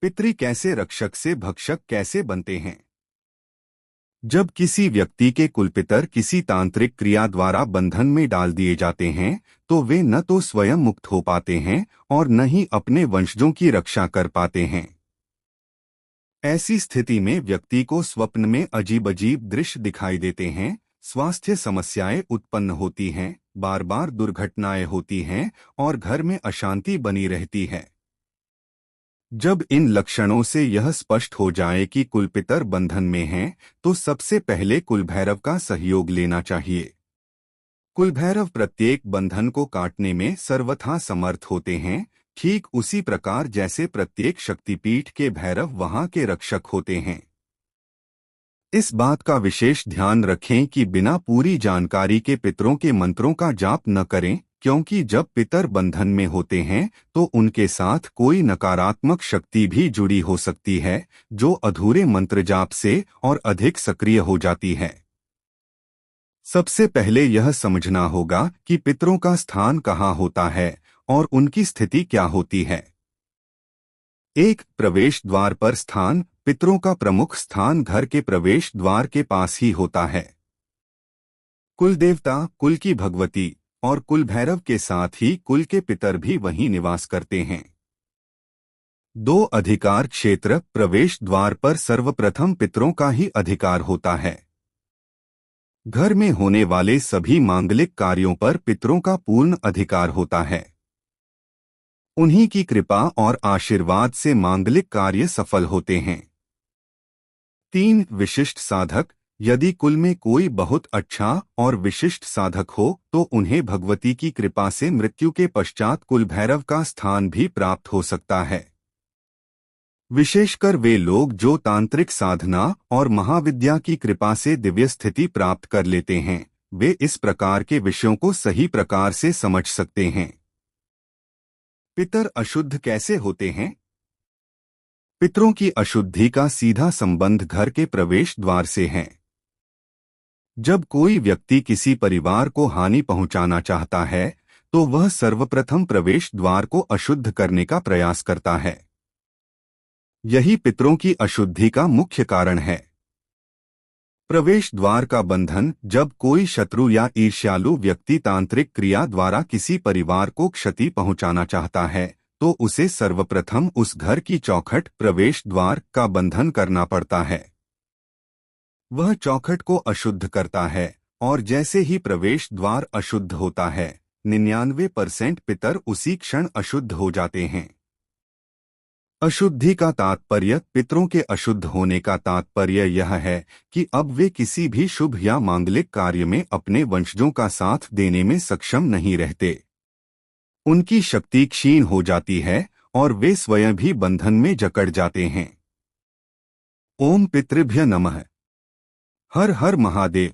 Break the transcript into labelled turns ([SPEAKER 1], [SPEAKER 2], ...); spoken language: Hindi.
[SPEAKER 1] पितृ कैसे रक्षक से भक्षक कैसे बनते हैं। जब किसी व्यक्ति के कुलपितर किसी तांत्रिक क्रिया द्वारा बंधन में डाल दिए जाते हैं तो वे न तो स्वयं मुक्त हो पाते हैं और न ही अपने वंशजों की रक्षा कर पाते हैं। ऐसी स्थिति में व्यक्ति को स्वप्न में अजीब अजीब दृश्य दिखाई देते हैं, स्वास्थ्य समस्याएं उत्पन्न होती हैं, बार बार दुर्घटनाएं होती हैं और घर में अशांति बनी रहती है। जब इन लक्षणों से यह स्पष्ट हो जाए कि कुलपितर बंधन में हैं, तो सबसे पहले कुलभैरव का सहयोग लेना चाहिए। कुलभैरव प्रत्येक बंधन को काटने में सर्वथा समर्थ होते हैं, ठीक उसी प्रकार जैसे प्रत्येक शक्तिपीठ के भैरव वहां के रक्षक होते हैं। इस बात का विशेष ध्यान रखें कि बिना पूरी जानकारी के पितरों के मंत्रों का जाप न करें, क्योंकि जब पितर बंधन में होते हैं तो उनके साथ कोई नकारात्मक शक्ति भी जुड़ी हो सकती है, जो अधूरे मंत्र जाप से और अधिक सक्रिय हो जाती है। सबसे पहले यह समझना होगा कि पितरों का स्थान कहाँ होता है और उनकी स्थिति क्या होती है। एक, प्रवेश द्वार पर स्थान। पितरों का प्रमुख स्थान घर के प्रवेश द्वार के पास ही होता है। कुल देवता, कुल की भगवती और कुल भैरव के साथ ही कुल के पितर भी वहीं निवास करते हैं। 2, अधिकार क्षेत्र। प्रवेश द्वार पर सर्वप्रथम पितरों का ही अधिकार होता है। घर में होने वाले सभी मांगलिक कार्यों पर पितरों का पूर्ण अधिकार होता है। उन्हीं की कृपा और आशीर्वाद से मांगलिक कार्य सफल होते हैं। 3, विशिष्ट साधक। यदि कुल में कोई बहुत अच्छा और विशिष्ट साधक हो तो उन्हें भगवती की कृपा से मृत्यु के पश्चात कुल भैरव का स्थान भी प्राप्त हो सकता है। विशेषकर वे लोग जो तांत्रिक साधना और महाविद्या की कृपा से दिव्य स्थिति प्राप्त कर लेते हैं, वे इस प्रकार के विषयों को सही प्रकार से समझ सकते हैं। पितर अशुद्ध कैसे होते हैं? पितरों की अशुद्धि का सीधा संबंध घर के प्रवेश द्वार से है। जब कोई व्यक्ति किसी परिवार को हानि पहुंचाना चाहता है तो वह सर्वप्रथम प्रवेश द्वार को अशुद्ध करने का प्रयास करता है। यही पितरों की अशुद्धि का मुख्य कारण है। प्रवेश द्वार का बंधन। जब कोई शत्रु या ईर्ष्यालु व्यक्ति तांत्रिक क्रिया द्वारा किसी परिवार को क्षति पहुंचाना चाहता है तो उसे सर्वप्रथम उस घर की चौखट, प्रवेश द्वार का बंधन करना पड़ता है। वह चौखट को अशुद्ध करता है और जैसे ही प्रवेश द्वार अशुद्ध होता है 99% पितर उसी क्षण अशुद्ध हो जाते हैं। अशुद्धि का तात्पर्य, पितरों के अशुद्ध होने का तात्पर्य यह है कि अब वे किसी भी शुभ या मांगलिक कार्य में अपने वंशजों का साथ देने में सक्षम नहीं रहते। उनकी शक्ति क्षीण हो जाती है और वे स्वयं भी बंधन में जकड़ जाते हैं। ओम पितृभ्य नमः। हर हर महादेव।